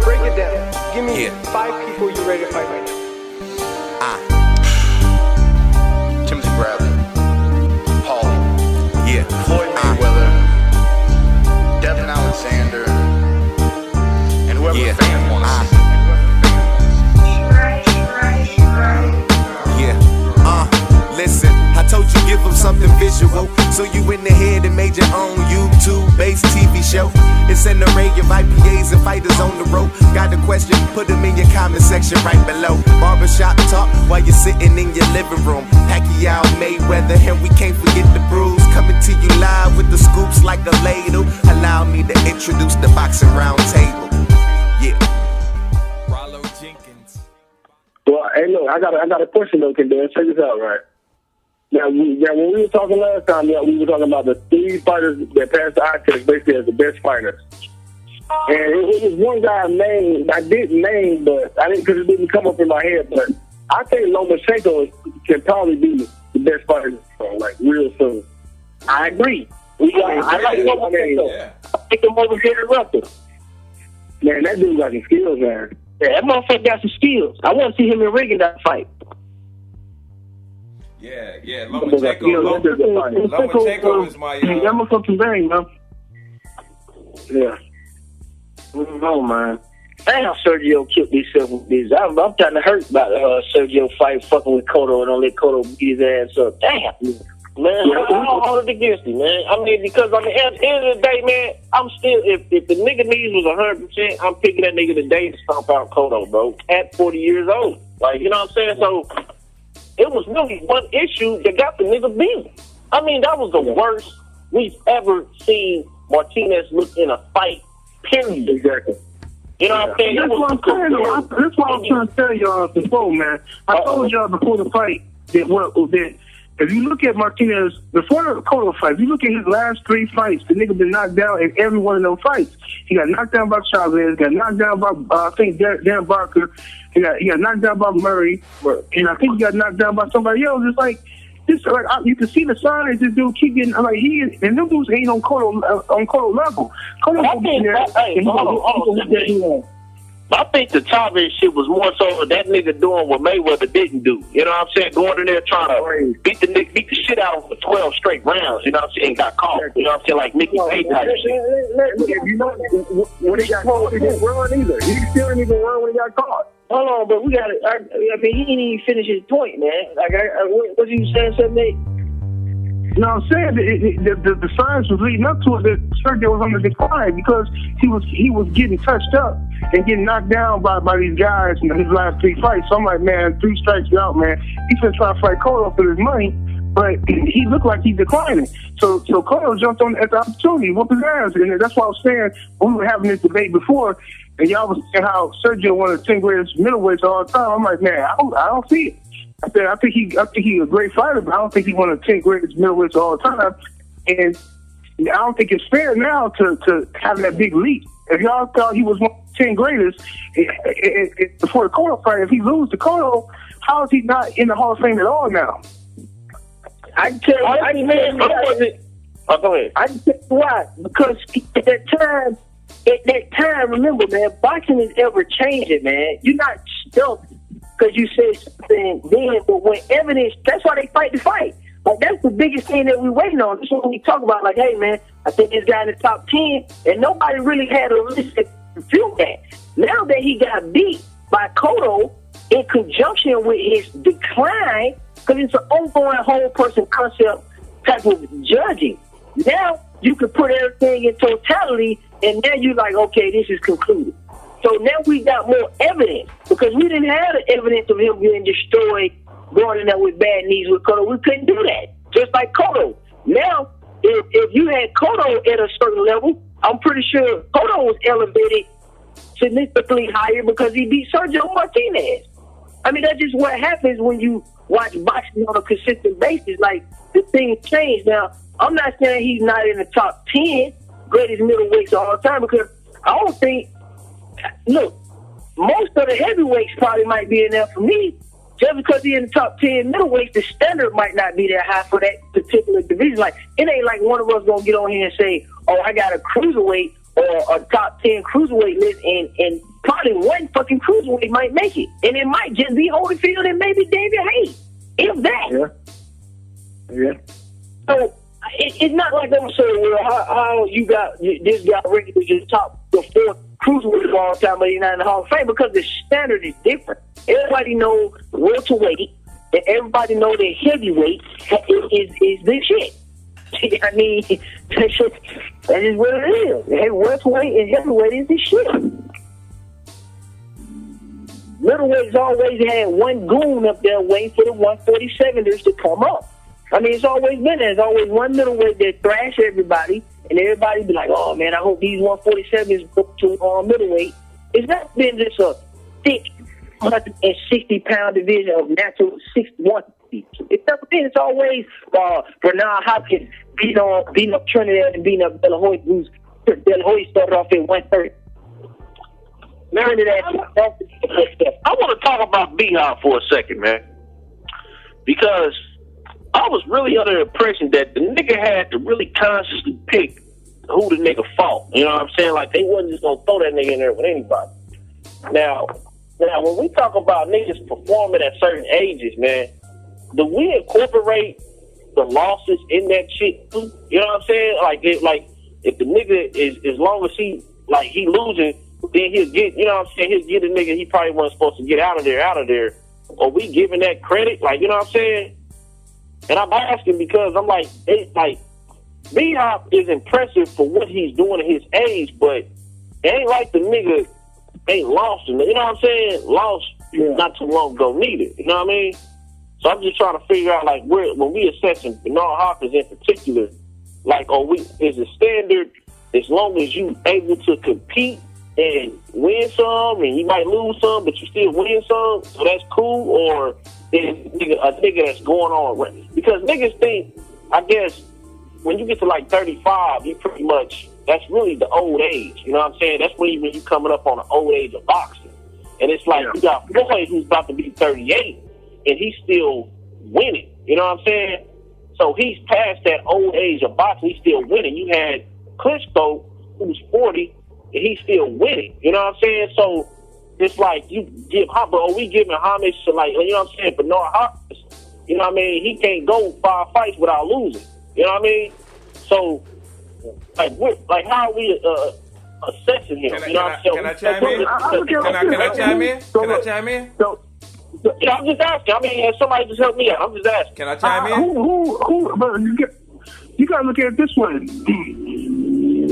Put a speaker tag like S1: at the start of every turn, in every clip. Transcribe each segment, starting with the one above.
S1: Break it down. Give me 5 people you ready to fight right now.
S2: Timothy Bradley, Paul, Floyd Mayweather, Devin Alexander, and whoever the fan wants.
S3: Listen, I told you give them something visual, so you in the head and made your own YouTube-based TV show. It's an array of IPAs and fighters on the road. Got a question? Put them in your comment section right below. Barbershop talk while you're sitting in your living room. Pacquiao, Mayweather, and we can't forget the bruise. Coming to you live with the scoops like a ladle. Allow me to introduce the boxing round table.
S4: Rollo Jenkins.
S5: Well, hey, look, I got a question though, Kendall. Check this out, right? Now, when we were talking last time, we were talking about the 3 fighters that passed the eye test basically as the best fighters. And it was one guy named, I didn't name, but I didn't, because it didn't come up in my head, but I think Lomachenko can probably be the best fighter, like, real soon.
S6: I agree. I like Lomachenko. I think the most hit Russell.
S5: Man, that dude got some skills, man.
S6: Yeah, that motherfucker got some skills. I want to see him and Reagan that fight.
S4: Yeah. Lomachenko is my.
S6: That motherfucking bang, man.
S5: Yeah.
S6: No, man. Damn, Sergio killed himself with this. I'm trying to hurt about Sergio fight fucking with Cotto and don't let Cotto beat his ass up. Damn. Man, I don't hold it against him, man. I mean, because at the end of the day, man, I'm still, if the nigga knees was 100%, I'm picking that nigga today to stomp out Cotto, bro. At 40 years old. Like, you know what I'm saying? So, it was really one issue that got the nigga beat. I mean, that was the worst we've ever seen Martinez look in a fight, period.
S5: Exactly.
S6: You know what I'm saying?
S5: That's what I'm saying. That's what I'm trying to tell y'all before, man. I told y'all before the fight that if you look at Martinez, before the Cotto fight, if you look at his last 3 fights, the nigga been knocked down in every one of those fights. He got knocked down by Chavez, got knocked down by, I think, Dan Barker. He got knocked down by Murray, and I think he got knocked down by somebody else. It's like, you can see the signs this dude keep getting, like, and them dudes ain't on Cotto level.
S6: I think the Chavez shit was more so that nigga doing what Mayweather didn't do. You know what I'm saying? Going in there trying to beat the shit out of him for 12 straight rounds. You know what I'm saying? And got caught. You know what I'm saying? Like Mickey Pay type shit.
S5: You know, when he got caught, he didn't run either. He still didn't even run when he got caught.
S6: Hold on, but we got it. I mean, he didn't even finish his point, man. Like, what you saying, Nate?
S5: No, I'm saying the signs was leading up to it that Sergio was on the decline because he was getting touched up and getting knocked down by these guys in his last 3 fights. So I'm like, man, 3 strikes out, man. He's gonna try to fight Cotto for his money, but he looked like he's declining. So Cotto jumped on at the opportunity, whooped his ass, and that's what I was saying when we were having this debate before. And y'all was saying how Sergio one of the 10 greatest middleweights all the time. I'm like, man, I don't see it. I said, I think he's a great fighter, but I don't think he's one of the 10 greatest middleweights all the time. And I don't think it's fair now to have that big leap. If y'all thought he was one of the 10 greatest before the Cotto fight, if he loses to Cotto, how is he not in the Hall of Fame at all now?
S6: I can tell you, I can tell you why. Because at that time, remember, man, boxing is ever changing, man. You're not stuck because you said something then, but when evidence, that's why they fight the fight. Like, that's the biggest thing that we're waiting on. That's what we talk about, like, hey, man, I think this guy in the top 10, and nobody really had a list to refute that. Now that he got beat by Cotto in conjunction with his decline, because it's an ongoing whole person concept type of judging. Now you can put everything in totality, and now you're like, okay, this is concluded. So now we got more evidence, because we didn't have the evidence of him being destroyed, going in there with bad knees with Cotto. We couldn't do that, just like Cotto. Now, if you had Cotto at a certain level, I'm pretty sure Cotto was elevated significantly higher because he beat Sergio Martinez. I mean, that's just what happens when you watch boxing on a consistent basis. Like, the things change. Now, I'm not saying he's not in the top 10 greatest middleweights all the time, because I don't think, look, most of the heavyweights probably might be in there for me. Just because he's in the top 10 middleweights, the standard might not be that high for that particular division. Like, it ain't like one of us gonna get on here and say, oh, I got a cruiserweight or a top 10 cruiserweight list, and probably one fucking cruiserweight might make it. And it might just be Holyfield and maybe David Haye. If that.
S5: Yeah.
S6: So it's not like I'm saying, well, how you got this guy ranked as the top the 4 cruiserweight of all time, but he's not in the Hall of Fame because the standard is different. Everybody know welterweight, and everybody know that heavyweight is the shit. I mean, that is what it is. Welterweight and heavyweight is the shit. Middleweight's always had one goon up there waiting for the 147ers to come up. I mean, it's always been there. There's always one middleweight that thrash everybody, and everybody be like, oh, man, I hope these 147ers go to middleweight. It's not been just a thick 160-pound division of natural 61 people. It's never been. It's always Bernard Hopkins beating up Trinidad and beating up De La Hoya, De La Hoya started off at 130. None of that.
S7: I want to talk about B Hop for a second, man, because I was really under the impression that the nigga had to really consciously pick who the nigga fought. You know what I'm saying? Like, they wasn't just gonna throw that nigga in there with anybody. Now, when we talk about niggas performing at certain ages, man, do we incorporate the losses in that shit too? You know what I'm saying? Like if the nigga is, as long as he losing, then he'll get, you know what I'm saying, he'll get the nigga he probably wasn't supposed to get out of there. Are we giving that credit? Like, you know what I'm saying? And I'm asking because I'm like, B Hop is impressive for what he's doing at his age, but it ain't like the nigga ain't lost. You know what I'm saying? Lost not too long ago neither. You know what I mean? So I'm just trying to figure out, like, when we assessing Bernard Hopkins in particular, like, is the standard as long as you able to compete and win some, and you might lose some, but you still win some, so that's cool? Or is a nigga that's going on? Because niggas think, I guess, when you get to like 35, you pretty much, that's really the old age. You know what I'm saying? That's when you coming up on the old age of boxing. And it's like, you got Floyd who's about to be 38, and he's still winning. You know what I'm saying? So he's past that old age of boxing. He's still winning. You had Klitschko, who's 40, and he's still winning. You know what I'm saying? So it's like, you give are we giving homage to, like, you know what I'm saying, Bernard Hopkins? You know what I mean? He can't go 5 fights without losing. You know what I mean? So, like how are we assessing him?
S4: Can I chime in? Can I chime in? Can I chime in?
S7: Yeah, I'm just asking. I mean, somebody just help me out. I'm just asking.
S4: Can I chime in?
S5: But you gotta look at it this way.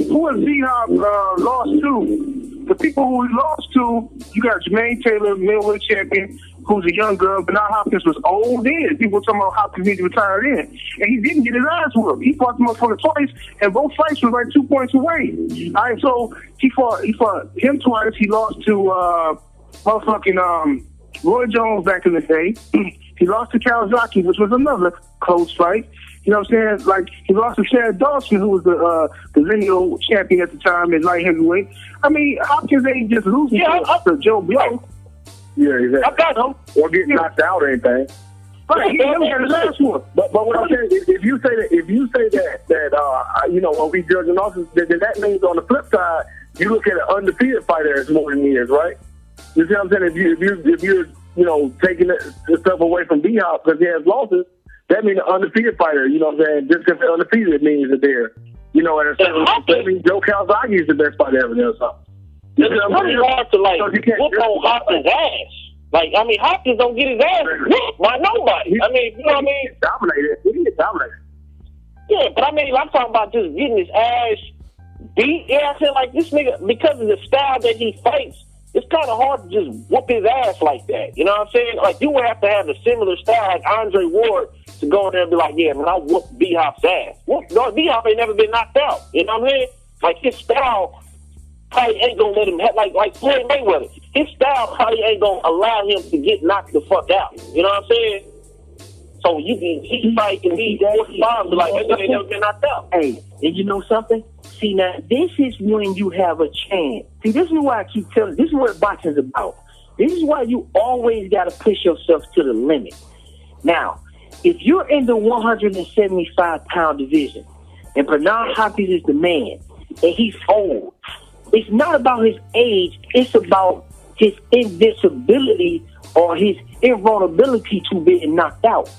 S5: Who has B Hop lost to? The people who he lost to, you got Jermaine Taylor, middleweight champion, who's a young girl. Bernard Hopkins was old then. People were talking about Hopkins needed to retire then. And he didn't get his ass whooped. He fought the motherfucker twice, and both fights was like 2 points away. All right, so he fought him twice. He lost to motherfucking Roy Jones back in the day. He lost to Kawasaki, which was another close fight. You know what I'm saying? Like, he lost to Chad Dawson, who was the lineal champion at the time in light heavyweight. I mean, Hopkins ain't just losing to Joe Blow.
S8: Yeah, exactly.
S7: I got him.
S8: Or getting knocked out or anything.
S5: Right, he never got his last one.
S8: But what I'm saying, if you say that you know, when we judging losses, then that means on the flip side, you look at an undefeated fighter as more than he is, right? You see what I'm saying? If you're you know, taking the stuff away from B Hop because he has losses, that means an undefeated fighter. You know what I'm saying? Just because they're undefeated, it means that they're, you know, at a certain level. I mean, Joe Kawasaki is the best fighter ever there or something.
S7: It's pretty hard to, like, whoop on Hopkins' ass. Like, I mean, Hopkins don't get his ass whooped by nobody. I mean, you know what I mean?
S8: He gets dominated.
S7: Yeah, but I mean, I'm talking about just getting his ass beat. You know what I'm saying? Like, this nigga, because of the style that he fights, it's kind of hard to just whoop his ass like that. You know what I'm saying? Like, you would have to have a similar style like Andre Ward to go in there and be like, yeah, man, I whooped B Hop's ass. B Hop ain't never been knocked out. You know what I mean? Like, his style probably ain't gonna let him have, like Floyd Mayweather. His style probably ain't gonna allow him to get knocked the fuck out. You know what I'm saying? So he probably can be 45 like that ain't never been knocked out.
S6: Hey, and you know something? See, now, this is when you have a chance. See, this is why I keep telling you, this is what boxing's about. This is why you always got to push yourself to the limit. Now, if you're in the 175-pound division, and Bernard Hopkins is the man, and he's old, it's not about his age. It's about his invincibility or his invulnerability to being knocked out.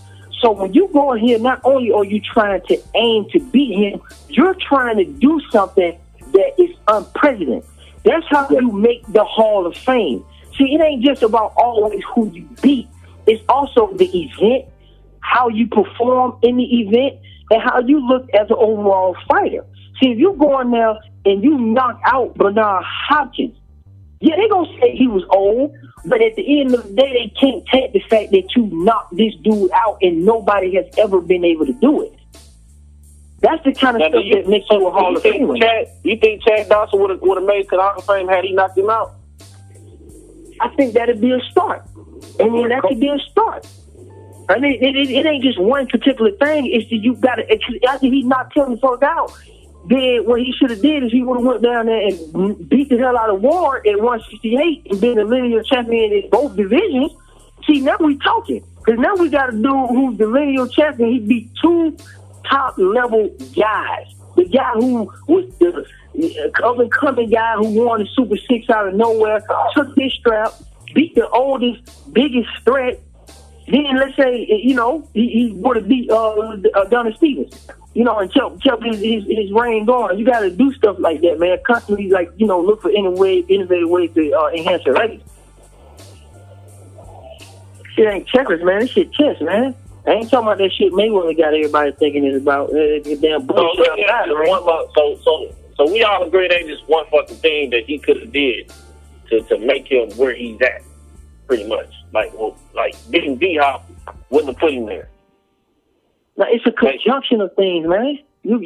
S6: So when you go in here, not only are you trying to aim to beat him, you're trying to do something that is unprecedented. That's how you make the Hall of Fame. See, it ain't just about always who you beat. It's also the event, how you perform in the event, and how you look as an overall fighter. See, if you go in there and you knock out Bernard Hopkins, yeah, they're going to say he was old, but at the end of the day, they can't take the fact that you knocked this dude out and nobody has ever been able to do it. That's the kind of stuff that makes you a Hall of Fame.
S7: You think Chad Dawson would have made it to the Hall of Fame had he knocked him out?
S6: I think that'd be a start. I mean, that could be a start. I mean, it ain't just one particular thing. It's that you got to, after he knocked him the fuck out, then what he should have did is he would have went down there and beat the hell out of Ward at 168 and been the lineal champion in both divisions. See, now we talking. Because now we got a dude who's the lineal champion. He beat two top-level guys. The guy who was the up-and-coming guy who won the Super 6 out of nowhere, took this strap, beat the oldest, biggest threat. Then let's say, he would have beat Donna Stevens, and kept his reign going. You got to do stuff like that, man. Constantly, look for innovative ways to enhance your rating. Shit ain't checkers, man. This shit chess, man. I ain't talking about that shit Mayweather got everybody thinking is about. Damn bullshit.
S7: So we all agree there's just one fucking thing that he could have did to make him where he's at, pretty much. Like beating B Hop wouldn't have put him there.
S6: Now it's a conjunction of things, man. You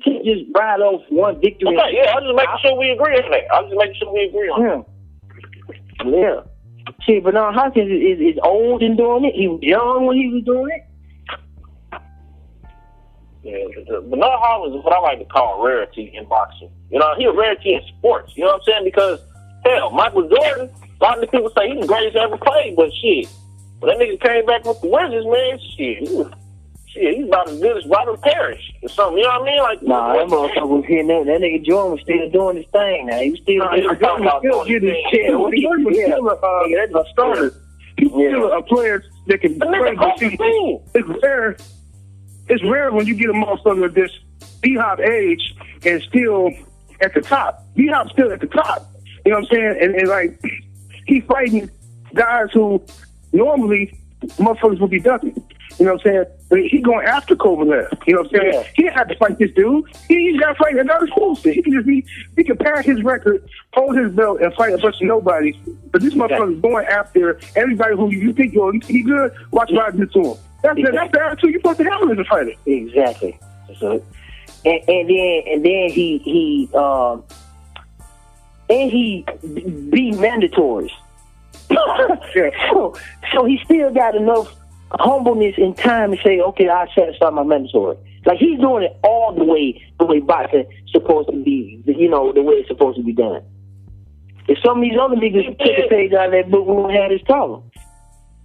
S6: can't just ride off one victory.
S7: Okay, yeah, I'm just making sure we agree on that.
S6: Yeah. See, Bernard Hopkins is old in doing it. He was young when he was doing it.
S7: Yeah, Bernard Hopkins is what I like to call a rarity in boxing. He's a rarity in sports. You know what I'm saying? Because, hell, Michael Jordan, a lot of people say he's the greatest ever played, but shit, when that nigga came back with the Wizards, man, he's about as good as Robert Parrish or something. You know what I mean? Like,
S6: that motherfucker was hitting that. That nigga Jordan was still doing his thing. Now he was still getting his shit.
S5: Jordan was still a starter. He's still a player that can play. It's rare when you get a motherfucker of this B Hop age and still at the top. B Hop's still at the top. You know what I'm saying? And like he's fighting guys who normally motherfuckers would be ducking. You know what I'm saying? But he going after Kovalev. You know what I'm saying? Yeah. He didn't have to fight this dude. He's got to fight another exclusive. He can pass his record, hold his belt, and fight a bunch of nobodies. But this motherfucker's going after everybody who you think he good. Watch what I do to him. That's the attitude you're supposed to have as a fighter.
S6: Exactly. So, and then he beat mandatories. So he still got enough humbleness and time to say, okay, I'll satisfy my mandatory. Like he's doing it all the way boxing supposed to be, the way it's supposed to be done. If some of these other niggas took a page out of that book, we wouldn't have this problem.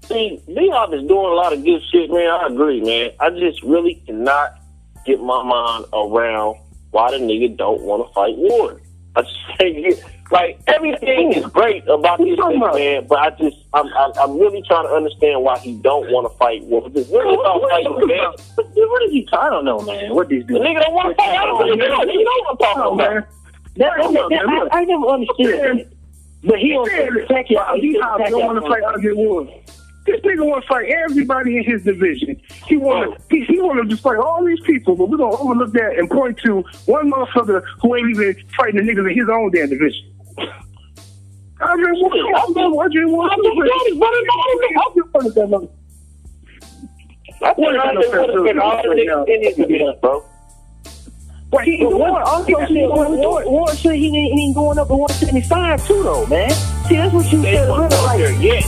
S7: See, B Hop is doing a lot of good shit, man. I agree, man. I just really cannot get my mind around why the nigga don't want to fight Ward. I just say, like, everything is great about this nigga, man, but I'm really trying to understand why he don't want to fight Ward. It's really about fighting, man.
S6: What is he? I don't know, man. What is this?
S7: The nigga don't want to fight. I don't really know. You know what I'm talking about.
S6: I never understood it. But he don't attack you.
S5: He don't want to fight Andre Ward. This nigga want to fight everybody in his division. He want to just fight all these people, but we're going to overlook that and point to one motherfucker who ain't even fighting the niggas in his own damn division.
S6: Ward said he ain't going up to 175 too, though, man. See, that's what you said earlier.